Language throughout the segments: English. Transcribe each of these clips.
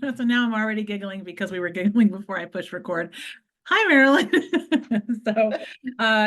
So now I'm already giggling because we were giggling before I pushed record. Hi, Marilyn. So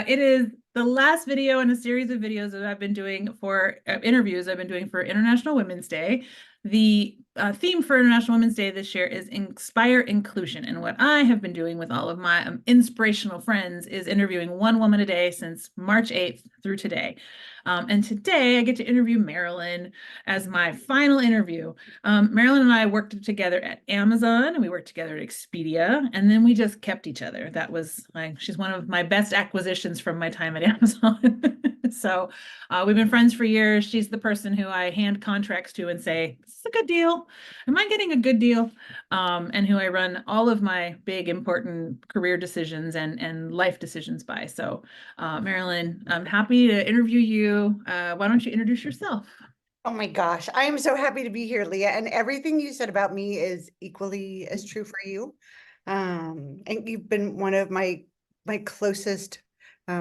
it is the last video in a series of videos that I've been doing for interviews I've been doing for International Women's Day. The theme for International Women's Day this year is Inspire Inclusion. And what I have been doing with all of my inspirational friends is interviewing one woman a day since March 8th through today. And today I get to interview Marilyn as my final interview. Marilyn and I worked together at Amazon, and we worked together at Expedia, and then we just kept each other. That was she's one of my best acquisitions from my time at Amazon. So we've been friends for years. She's the person who I hand contracts to and say, "This is a good deal. Am I getting a good deal?" And who I run all of my big, important career decisions and life decisions by. So, Marilyn, I'm happy to interview you. Why don't you introduce yourself? Oh my gosh, I am so happy to be here, Leah. And everything you said about me is equally as true for you. And you've been one of my closest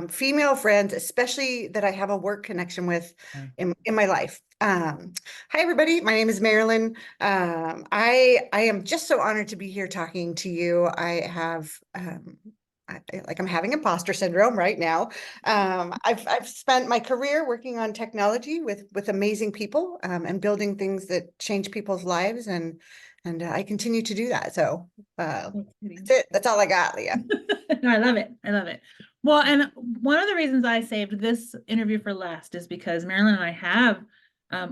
female friends, especially that I have a work connection with in my life. Hi everybody, my name is Marilyn. I am just so honored to be here talking to you. I have like I'm having imposter syndrome right now. I've spent my career working on technology with amazing people and building things that change people's lives, and I continue to do that. So that's it. That's all I got, Leah. No, I love it. I love it. Well, and one of the reasons I saved this interview for last is because Marilyn and I have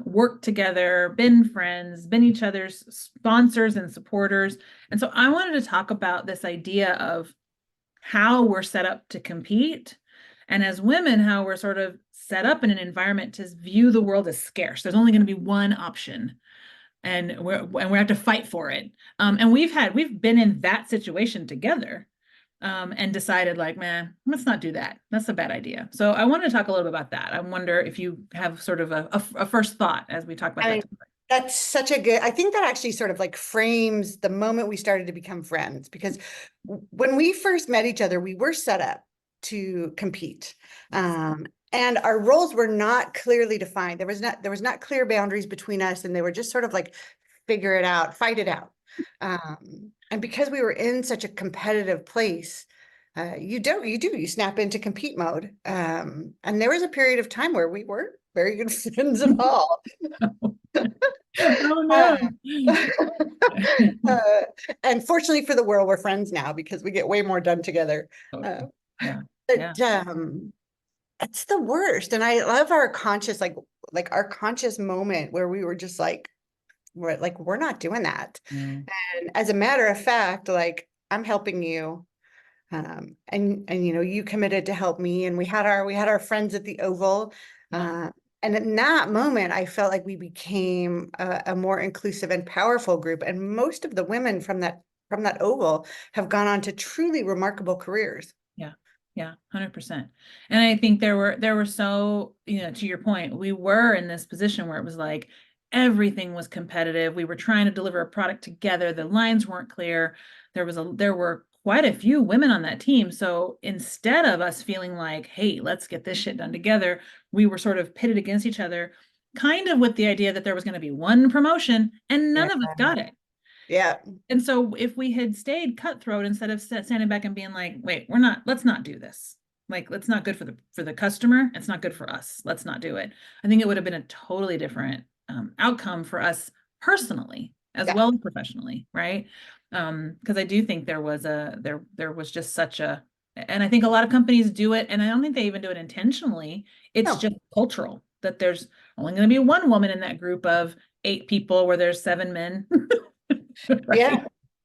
worked together, been friends, been each other's sponsors and supporters. And so I wanted to talk about this idea of how we're set up to compete. And as women, how we're sort of set up in an environment to view the world as scarce. There's only going to be one option. And we have to fight for it. And we've been in that situation together, and decided like, man, let's not do that. That's a bad idea. So I want to talk a little bit about that. I wonder if you have sort of a first thought as we talk about I that mean, topic. that's such a good, I think that actually sort of like frames the moment we started to become friends, because when we first met each other, we were set up to compete. And our roles were not clearly defined. There was not clear boundaries between us, and they were just sort of like figure it out, fight it out. And because we were in such a competitive place, you snap into compete mode. And there was a period of time where we weren't very good friends at all. Oh Uh, no. uh, and fortunately for the world, we're friends now because we get way more done together. Uh, Yeah. Yeah. but it's the worst. And I love our conscious, like our conscious moment where we were just like, we're not doing that. Mm. And as a matter of fact, like I'm helping you. And you committed to help me, and we had our friends at the Oval. Yeah. And in that moment, I felt like we became a more inclusive and powerful group. And most of the women from that Oval have gone on to truly remarkable careers. Yeah. Yeah. 100%. And I think there were so, to your point, we were in this position where it was like everything was competitive. We were trying to deliver a product together. The lines weren't clear. There were quite a few women on that team. So instead of us feeling like, hey, let's get this shit done together, we were sort of pitted against each other, kind of with the idea that there was going to be one promotion and Yeah. none of us got it. Yeah. And so if we had stayed cutthroat instead of standing back and being like, wait, let's not do this. Like, it's not good for the customer. It's not good for us. Let's not do it. I think it would have been a totally different outcome for us personally as Yeah. well as professionally, right? Because I do think there was just such a, and I think a lot of companies do it, and I don't think they even do it intentionally. It's No. just cultural that there's only going to be one woman in that group of 8 people where there's 7 men. Yeah. Right.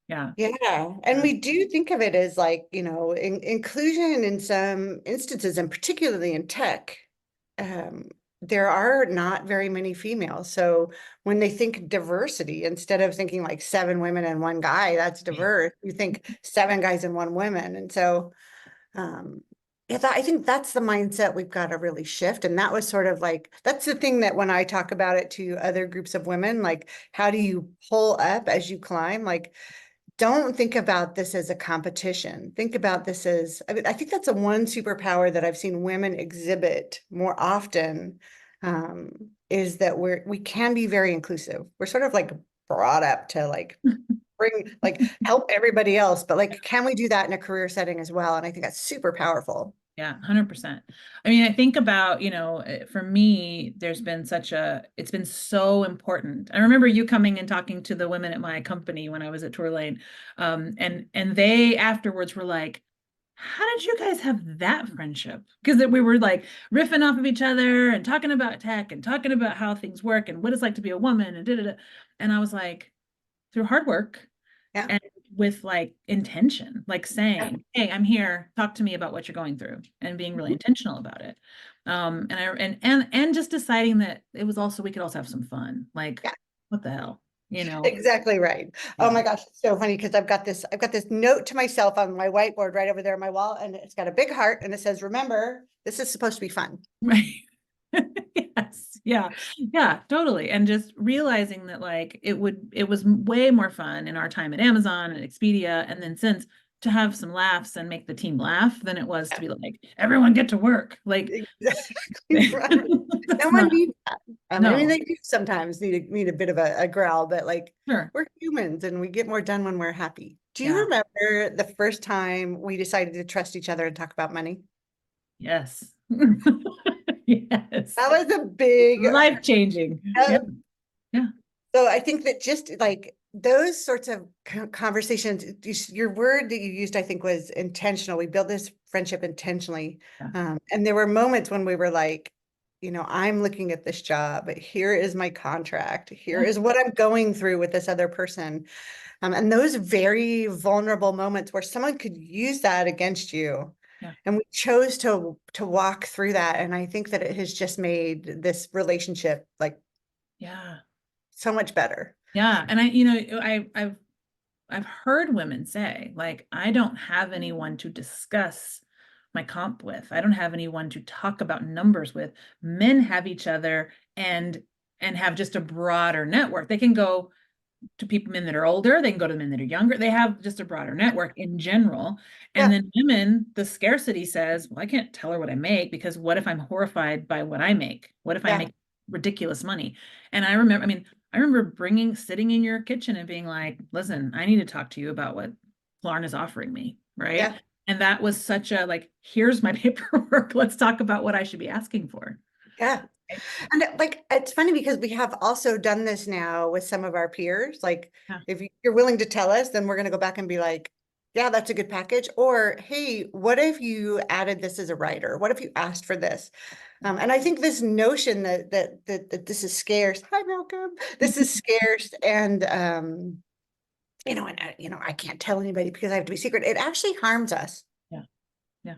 Yeah. Yeah. And we do think of it as like, inclusion in some instances, and particularly in tech. um, there are not very many females. So when they think diversity, instead of thinking like 7 women and one guy, that's diverse, you think 7 guys and 1 woman. And so um, yeah, I think that's the mindset we've got to really shift. And that was sort of like, that's the thing that when I talk about it to other groups of women, like, how do you pull up as you climb? Like, don't think about this as a competition. Think about this as, I mean, I think that's a one superpower that I've seen women exhibit more often, is that we can be very inclusive. We're sort of like brought up to like bring, like, help everybody else, but like, can we do that in a career setting as well? And I think that's super powerful. Yeah, 100%. I mean, I think about, for me, it's been so important. I remember you coming and talking to the women at my company when I was at Tour Lane. And they afterwards were like, how did you guys have that friendship? Because we were like riffing off of each other and talking about tech and talking about how things work and what it's like to be a woman and da. And I was like, through hard work Yeah. and with like intention, like Yeah. saying, hey, I'm here, talk to me about what you're going through, and being really intentional about it. And just deciding that it was also, we could also have some fun. Like, Yeah. what the hell, you know? Exactly right. Oh Yeah. my gosh, it's so funny because I've got this note to myself on my whiteboard right over there on my wall, and it's got a big heart and it says, remember, this is supposed to be fun. Right. Yes. Yeah. Yeah, totally. And just realizing that like it was way more fun in our time at Amazon and Expedia. And then since to have some laughs and make the team laugh than it was to be like, everyone get to work. Like Exactly right. No that's one not, needs that. I mean, no, they do sometimes need a bit of a growl, but like, sure. we're humans and we get more done when we're happy. Do you Yeah. remember the first time we decided to trust each other and talk about money? Yes. Yes. That was a big, Life changing. Yeah. Yeah. so I think that just like those sorts of conversations, your word that you used, I think, was intentional. We built this friendship intentionally. Yeah. And there were moments when we were like, I'm looking at this job, but here is my contract. Here Yeah. is what I'm going through with this other person. And those very vulnerable moments where someone could use that against you. Yeah. And we chose to walk through that. And I think that it has just made this relationship like Yeah. so much better. Yeah. And I've heard women say, like, I don't have anyone to discuss my comp with. I don't have anyone to talk about numbers with. Men have each other and have just a broader network. They can go to people, men that are older, they can go to men that are younger. They have just a broader network in general. And Yeah. then women, the scarcity says, well, I can't tell her what I make because what if I'm horrified by what I make? What if I Yeah. make ridiculous money? And I remember sitting in your kitchen and being like, listen, I need to talk to you about what Klarna's offering me, right? Yeah. And that was such a like, here's my paperwork. Let's talk about what I should be asking for. Yeah. And like, it's funny because we have also done this now with some of our peers. Like, Yeah. if you're willing to tell us, then we're going to go back and be like, yeah, that's a good package. Or, hey, what if you added this as a writer? What if you asked for this? And I think this notion that this is scarce. Hi, Malcolm. This is scarce, and I can't tell anybody because I have to be secret. It actually harms us. Yeah. Yeah.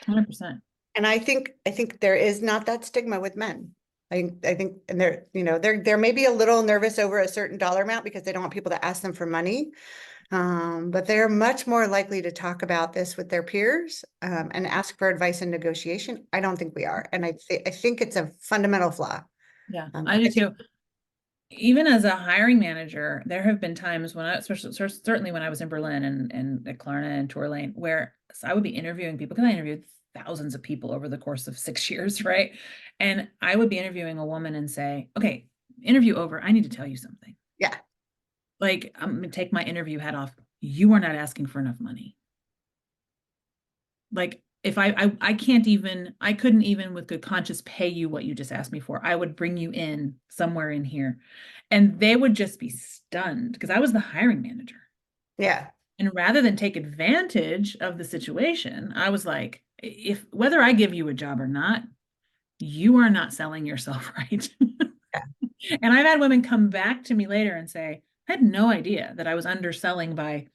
100%. And I think there is not that stigma with men. I think, and they're maybe a little nervous over a certain dollar amount because they don't want people to ask them for money. But they're much more likely to talk about this with their peers, and ask for advice and negotiation. I don't think we are. And I think it's a fundamental flaw. Yeah, I do too. Even as a hiring manager, there have been times when especially certainly when I was in Berlin and at Klarna and Tour Lane, where I would be interviewing people because I interviewed thousands of people over the course of 6 years, right? And I would be interviewing a woman and say, okay, interview over. I need to tell you something. Yeah. Like, I'm gonna take my interview hat off. You are not asking for enough money. Like, if I couldn't even with good conscience pay you what you just asked me for. I would bring you in somewhere in here. And they would just be stunned because I was the hiring manager. Yeah. And rather than take advantage of the situation, I was like, if whether I give you a job or not, you are not selling yourself right. Yeah. And I've had women come back to me later and say, I had no idea that I was underselling by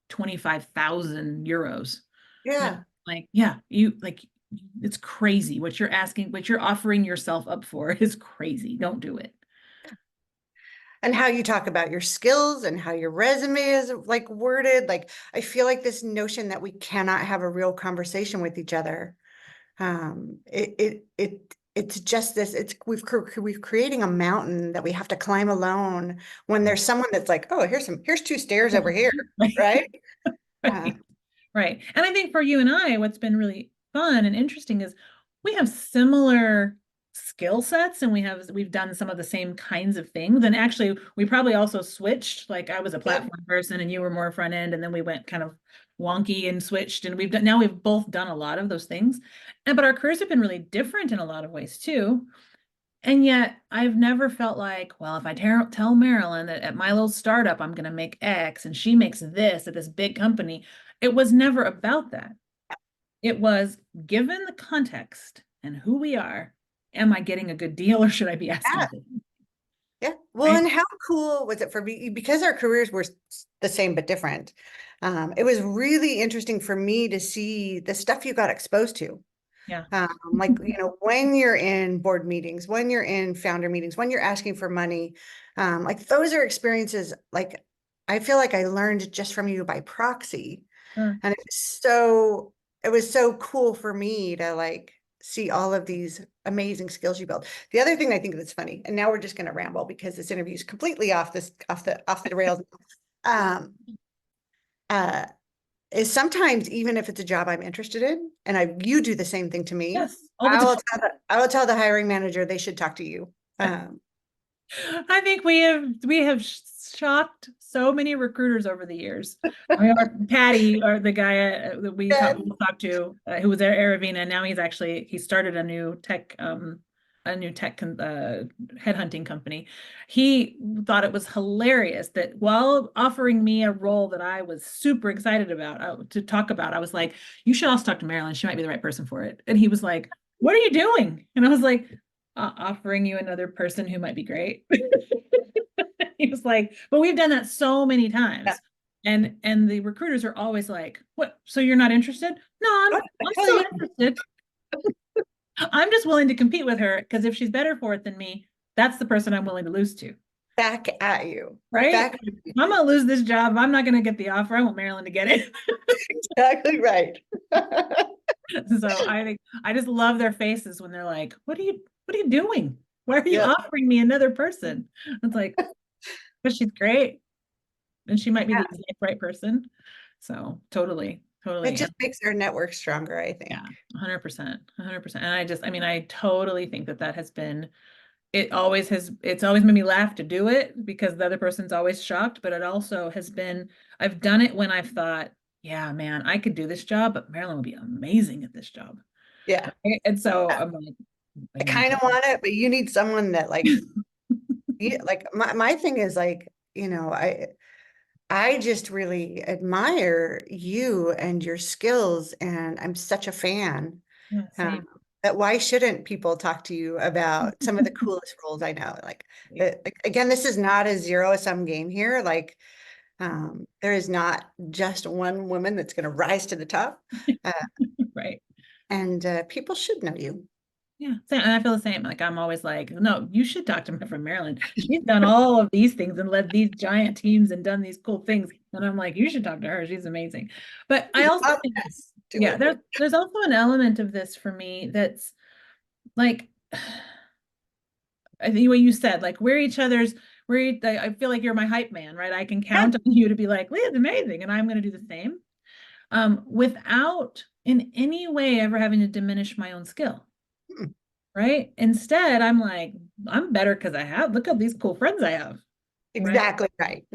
25,000 euros. Yeah. Like, yeah, it's crazy what you're asking, what you're offering yourself up for is crazy. Don't do it. And how you talk about your skills and how your resume is like worded. Like, I feel like this notion that we cannot have a real conversation with each other. It's just this, we're creating a mountain that we have to climb alone when there's someone that's like, oh, here's two stairs over here. Right. Uh, Right. Right. And I think for you and I, what's been really fun and interesting is we have similar skill sets and we've done some of the same kinds of things. And actually we probably also switched, like I was a Yep. platform person and you were more front end, and then we went kind of wonky and switched, and we've both done a lot of those things. And but our careers have been really different in a lot of ways too. And yet I've never felt like, well, if I tell Marilyn that at my little startup I'm going to make X and she makes this at this big company, it was never about that. It was, given the context and who we are, am I getting a good deal or should I be asking Yeah. for it? Yeah. Well, Right? and how cool was it for me, because our careers were the same but different. It was really interesting for me to see the stuff you got exposed to. Yeah. Like, when you're in board meetings, when you're in founder meetings, when you're asking for money, like those are experiences, like I feel like I learned just from you by proxy. Sure. And it was so cool for me to like see all of these amazing skills you built. The other thing I think that's funny, and now we're just going to ramble because this interview is completely off the rails. Um, uh, is sometimes even if it's a job I'm interested in, and you do the same thing to me, Yes. All the time. I will tell the hiring manager they should talk to you. Um, I think we have shocked so many recruiters over the years. I mean, Patty, or the guy that we talked to, who was at Aravina. Now he started a new tech headhunting company. He thought it was hilarious that while offering me a role that I was super excited about to talk about, I was like, "You should also talk to Marilyn. She might be the right person for it." And he was like, "What are you doing?" And I was like, offering you another person who might be great. He was like, but we've done that so many yeah. times. And the recruiters are always like, what? So you're not interested? No, I'm Hell still yeah. interested. I'm just willing to compete with her because if she's better for it than me, that's the person I'm willing to lose to. Back at you. Right? Back. I'm gonna lose this job. I'm not gonna get the offer. I want Marilyn to get it. Exactly right. So I think I just love their faces when they're like, what are you doing? Why are you Yeah. offering me another person? It's like, but she's great and she might be the Yeah. exact right person. So totally, It totally. just And makes our network stronger, I yeah, think. 100%, 100%. And I mean, I totally think that has been, it's always made me laugh to do it because the other person's always shocked, but it also has been, I've done it when I've thought, yeah, man, I could do this job, but Marilyn would be amazing at this job. Yeah. Right? And so Yeah. I'm like, I kind of want it, but you need someone that like my thing is like, I just really admire you and your skills, and I'm such a fan. yeah, Um, same. that why shouldn't people talk to you about some of the coolest roles I know? Like again, this is not a zero-sum game here. Like, there is not just one woman that's going to rise to the top, uh, Right. and people should know you. Yeah, same. And I feel the same. Like I'm always like, no, you should talk to her from Maryland. She's done all of these things and led these giant teams and done these cool things. And I'm like, you should talk to her. She's amazing. But I also Oh, think, yes, do yeah, it. there's also an element of this for me that's like, I think what you said, like I feel like you're my hype man, right? I can Yeah. count on you to be like, Leah's amazing, and I'm going to do the same, without in any way ever having to diminish my own skill. Hmm. Right? Instead, I'm like, I'm better because look at these cool friends I have. Right. Exactly right.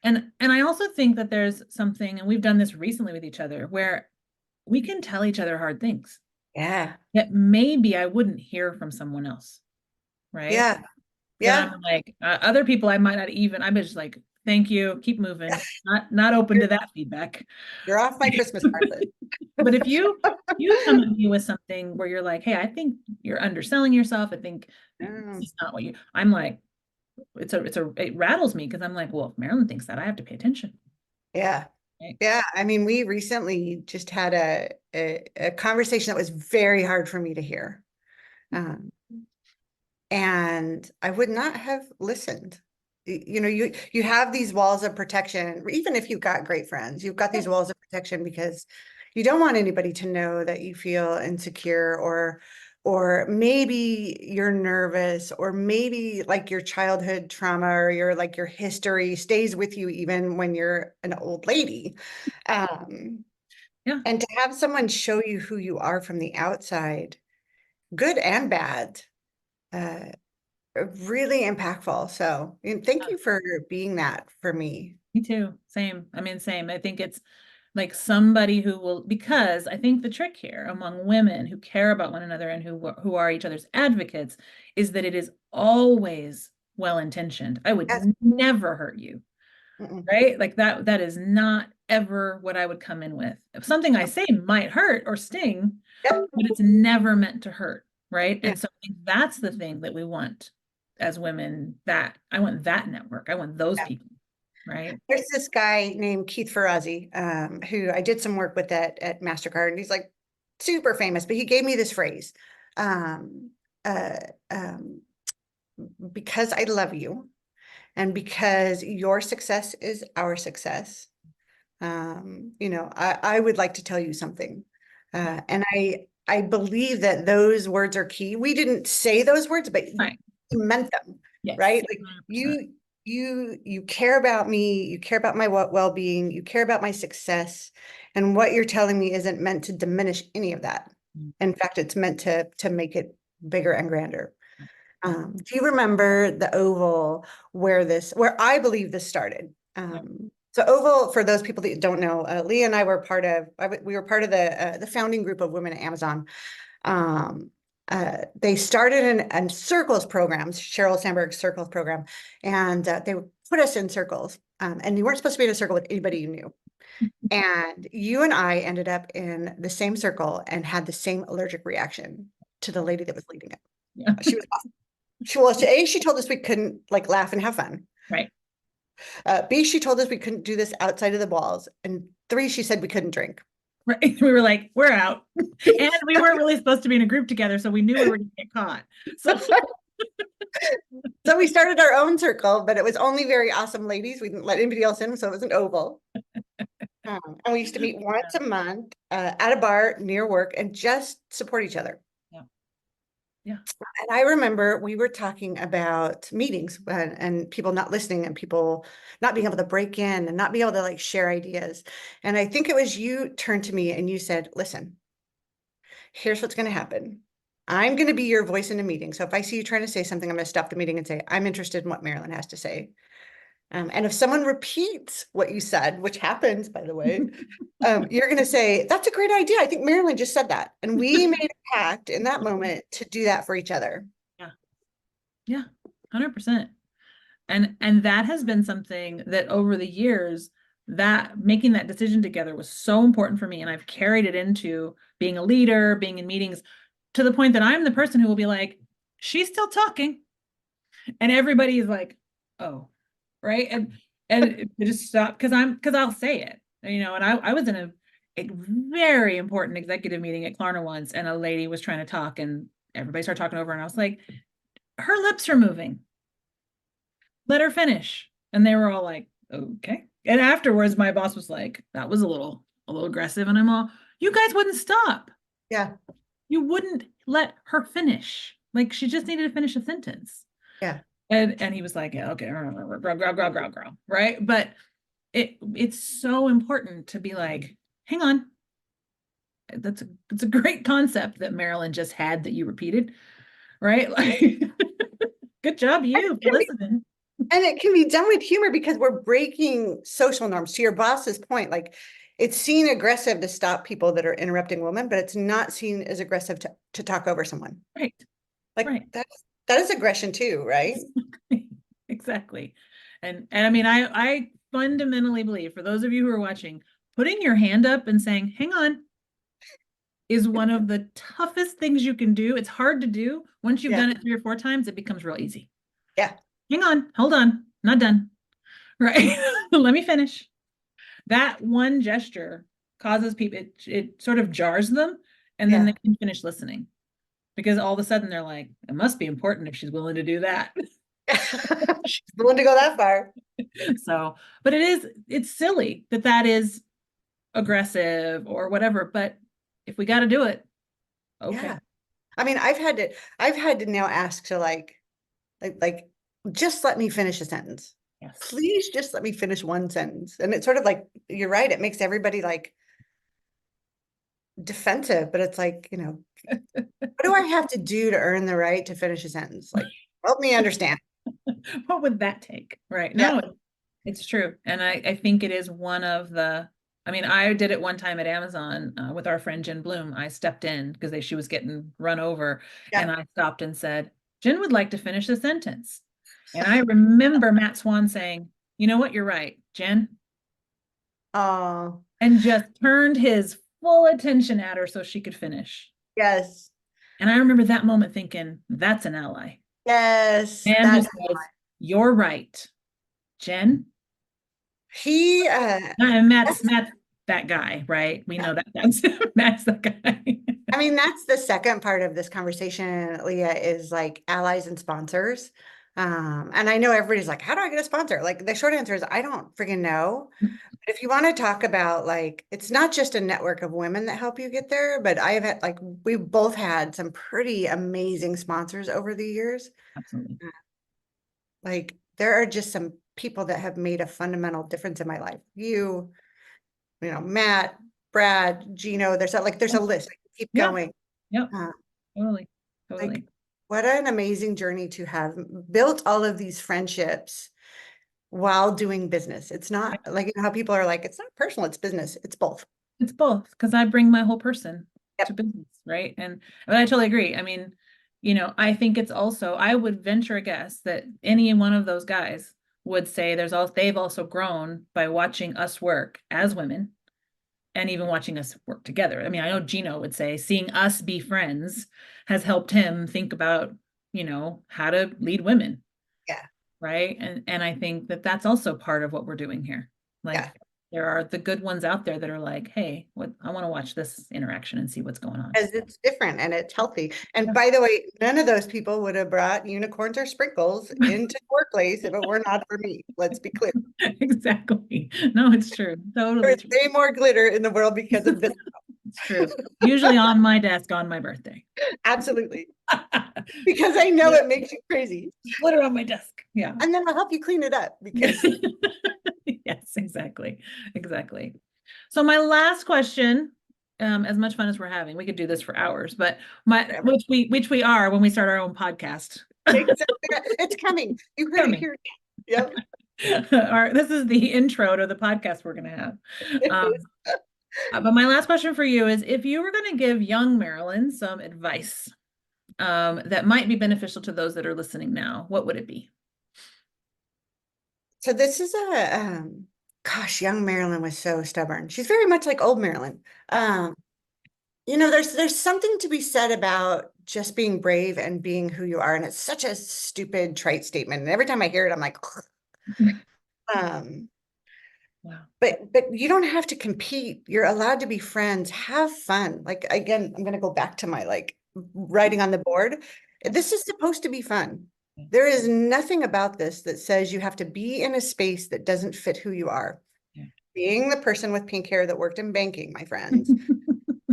And I also think that there's something, and we've done this recently with each other, where we can tell each other hard things Yeah. that maybe I wouldn't hear from someone else. Right. Yeah. That Yeah. I'm like, other people I might not even, I'm just like, thank you, keep moving. Not open You're, to that feedback. you're off my Christmas card list. But if you come at me with something where you're like, hey, I think you're underselling yourself. I think this Mm, is not I'm like, it rattles me because I'm like, well, if Marilyn thinks that, I have to pay attention. yeah. Right? Yeah. I mean, we recently just had a conversation that was very hard for me to hear. Um, and I would not have listened. You have these walls of protection, even if you've got great friends, you've got Yeah. these walls of protection because you don't want anybody to know that you feel insecure, or maybe you're nervous, or maybe like your childhood trauma or your history stays with you even when you're an old lady. Um, Yeah. and to have someone show you who you are from the outside, good and bad, uh, really impactful. So thank you for being that for me. Me too. Same. I mean, same. I think it's like somebody who will, because I think the trick here among women who care about one another and who are each other's advocates is that it is always well-intentioned. I would Yes. never hurt you, Mm-mm. right? Like that is not ever what I would come in with. If something I say might hurt or sting, Yep. but it's never meant to hurt, right? Yeah. And so I think that's the thing that we want as women, that I want that network. I want those Yeah. people, right? There's this guy named Keith Ferrazzi, who I did some work with at MasterCard, and he's like super famous, but he gave me this phrase, um, uh, um, because I love you and because your success is our success. I would like to tell you something. Yeah. And I believe that those words are key. We didn't say those words, but Right. you meant them, Yes. right? Like 100%. you care about me, you care about my well-being, you care about my success, and what you're telling me isn't meant to diminish any of that. Mm. In fact, it's meant to make it bigger and grander. Yeah. Do you remember the Oval where I believe this started? Yeah. So Oval, for those people that don't know, Leah and I were we were part of the founding group of women at Amazon. Um, they started in circles programs, Sheryl Sandberg's circles program, and they would put us in circles. And you weren't supposed to be in a circle with anybody you knew. And you and I ended up in the same circle and had the same allergic reaction to the lady that was leading it. Yeah. She was she told us we couldn't like laugh and have fun. Right. B, she told us we couldn't do this outside of the walls. And 3, she said we couldn't drink. Right. We were like, we're out. And we weren't really supposed to be in a group together, so we knew we were going to get caught. So So we started our own circle, but it was only very awesome ladies. We didn't let anybody else in, so it was an oval. And we used to meet once a month at a bar near work and just support each other. yeah. Yeah. And I remember we were talking about meetings and people not listening and people not being able to break in and not be able to like share ideas. And I think it was you turned to me and you said, listen, here's what's going to happen. I'm going to be your voice in a meeting. So if I see you trying to say something, I'm going to stop the meeting and say, I'm interested in what Marilyn has to say. And if someone repeats what you said, which happens, by the way, you're going to say, that's a great idea. I think Marilyn just said that. And we made a pact in that moment to do that for each other. Yeah. Yeah. 100%. And that has been something that over the years, that making that decision together was so important for me. And I've carried it into being a leader, being in meetings, to the point that I'm the person who will be like, she's still talking. And everybody is like, oh, right. And it just stop because I'll say it, and I was in a very important executive meeting at Klarna once, and a lady was trying to talk and everybody started talking over, and I was like, her lips are moving. Let her finish. And they were all like, okay. And afterwards, my boss was like, that was a little aggressive. And I'm all, you guys wouldn't stop. Yeah. You wouldn't let her finish. Like she just needed to finish a sentence. Yeah. And he was like, yeah, okay, grow, right? But it's so important to be like, hang on. It's a great concept that Marilyn just had that you repeated, right? Like, good job, you for listening. And it can be done with humor because we're breaking social norms. To your boss's point, like it's seen aggressive to stop people that are interrupting women, but it's not seen as aggressive to talk over someone. Right. Like right. that is aggression too, right? Exactly. And I mean, I fundamentally believe, for those of you who are watching, putting your hand up and saying, hang on, is one of the toughest things you can do. It's hard to do. Once you've done it 3 or 4 times, it becomes real easy. Yeah. Hang on, hold on, not done. Right. Let me finish. That one gesture causes people, it sort of jars them, and then they can finish listening. Because all of a sudden they're like, it must be important if she's willing to do that. She's willing to go that far. So, but it's silly that is aggressive or whatever, but if we got to do it, okay. Yeah. I mean, I've had to now ask to like, just let me finish a sentence. Yes. Please just let me finish one sentence. And it's sort of like, you're right. It makes everybody like defensive, but it's like, what do I have to do to earn the right to finish a sentence? Like, help me understand. What would that take? Right. Yeah. No, it's true. And I think it is one of the, I mean, I did it one time at Amazon with our friend Jen Bloom. I stepped in because she was getting run over, Yeah. and I stopped and said, Jen would like to finish the sentence. And I remember Matt Swan saying, you know what, you're right, Jen, Oh, and just turned his full attention at her so she could finish. yes. And I remember that moment thinking, that's an ally. Yes. Man who That's says, you're right, Jen. he And Matt's that's Matt's that guy, right? We know that that's Matt's the guy. I mean, that's the second part of this conversation, Leah, is like allies and sponsors. And I know everybody's like, how do I get a sponsor? Like the short answer is I don't freaking know. But if you want to talk about like, it's not just a network of women that help you get there, but I've had like, we've both had some pretty amazing sponsors over the years. Absolutely. Like there are just some people that have made a fundamental difference in my life. You know, Matt, Brad, Gino, there's a list. I can keep Yeah. going. Yep. Uh, Totally. like Totally. what an amazing journey to have built all of these friendships while doing business. It's not like, you know, how people are like, it's not personal, it's business. It's both. It's both because I bring my whole person to Yep. business, right? And but I totally agree. I mean, I think it's also, I would venture a guess that any one of those guys would say they've also grown by watching us work as women and even watching us work together. I mean, I know Gino would say seeing us be friends has helped him think about, how to lead women, Yeah. right? And I think that that's also part of what we're doing here. Yeah. Like there are the good ones out there that are like, hey, what I want to watch this interaction and see what's going on. Because it's different and it's healthy. And Yeah. by the way, none of those people would have brought unicorns or sprinkles into the workplace if it were not for me. Let's be clear. Exactly. No, it's true. Totally There's true. way more glitter in the world because of this. It's true. Usually on my desk on my birthday. Absolutely. Because I know it makes you crazy. Glitter on my desk. Yeah. And then I'll help you clean it up because Yes, exactly. Exactly. So my last question, as much fun as we're having, we could do this for hours, but which we are when we start our own podcast. it's coming. You heard it Coming. here. Yep. This is the intro to the podcast we're going to have. But my last question for you is if you were going to give young Marilyn some advice that might be beneficial to those that are listening now, what would it be? So this is gosh, young Marilyn was so stubborn. She's very much like old Marilyn. You know, there's something to be said about just being brave and being who you are. And it's such a stupid, trite statement. And every time I hear it, I'm like, um, Wow. but you don't have to compete. You're allowed to be friends, have fun. Like again, I'm gonna go back to my like writing on the board. This is supposed to be fun. There is nothing about this that says you have to be in a space that doesn't fit who you are. Yeah. Being the person with pink hair that worked in banking, my friends,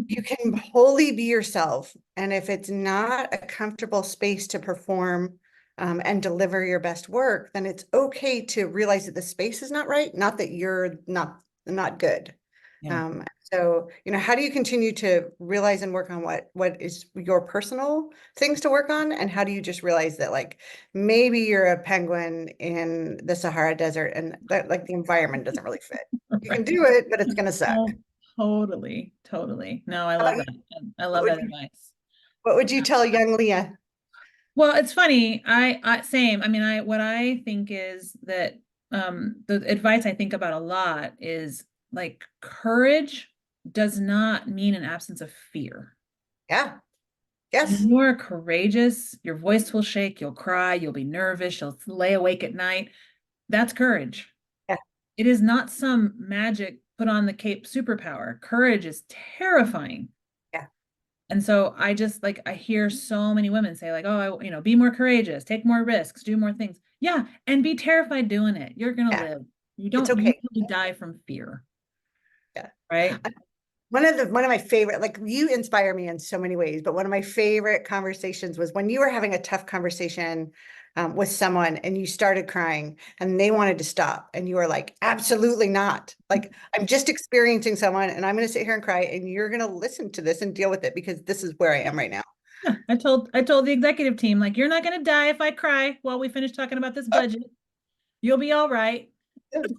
you can wholly be yourself. And if it's not a comfortable space to perform and deliver your best work, then it's okay to realize that the space is not right, not that you're not good. Yeah. So, you know, how do you continue to realize and work on what is your personal things to work on? And how do you just realize that like maybe you're a penguin in the Sahara Desert and that like the environment doesn't really fit. You can Right. do it, but it's gonna suck. Oh, totally. Totally. No, I How love about that. you? I What love would that you advice. what would you tell young Leah? Well, it's funny. I same. I mean, what I think is that the advice I think about a lot is like courage does not mean an absence of fear. Yeah. When Yes. you're courageous, your voice will shake, you'll cry, you'll be nervous, you'll lay awake at night. That's courage. Yeah. It is not some magic put on the cape superpower. Courage is terrifying. Yeah. And so I just like I hear so many women say like, "Oh, be more courageous, take more risks, do more things." Yeah, and be terrified doing it. You're going to Yeah. live. You It's don't okay. usually die from fear, Yeah. right? One of my favorite, like you inspire me in so many ways, but one of my favorite conversations was when you were having a tough conversation with someone and you started crying and they wanted to stop and you were like, absolutely not. Like, I'm just experiencing someone and I'm going to sit here and cry and you're going to listen to this and deal with it because this is where I am right now. Yeah, I told the executive team, like, you're not going to die if I cry while we finish talking about this budget. You'll be all right. There's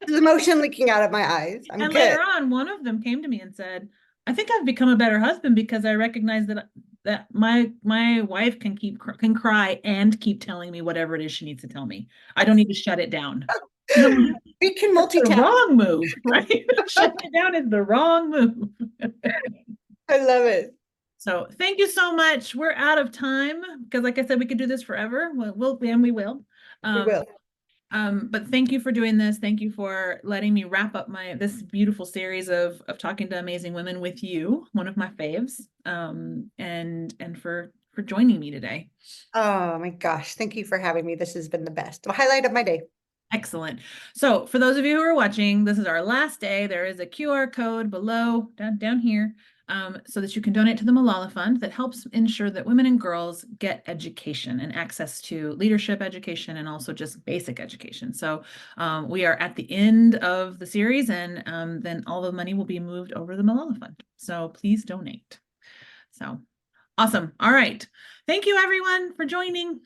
emotion leaking out of my eyes. I'm And good. later on, one of them came to me and said, I think I've become a better husband because I recognize that my wife can cry and keep telling me whatever it is she needs to tell me. I don't need to shut it down. And I'm like, We can that's the multitask. wrong move, right? Shutting it down is the wrong move. I love it. So thank you so much. We're out of time because, like I said, we could do this forever. We will. We will. But thank you for doing this. Thank you for letting me wrap up this beautiful series of talking to amazing women with you, one of my faves. And for joining me today. Oh my gosh. Thank you for having me. This has been the best. The highlight of my day. Excellent. So for those of you who are watching, this is our last day. There is a QR code below, down here, so that you can donate to the Malala Fund that helps ensure that women and girls get education and access to leadership education and also just basic education. So we are at the end of the series, and then all the money will be moved over to the Malala Fund. So please donate. So awesome. All right. Thank you, everyone, for joining.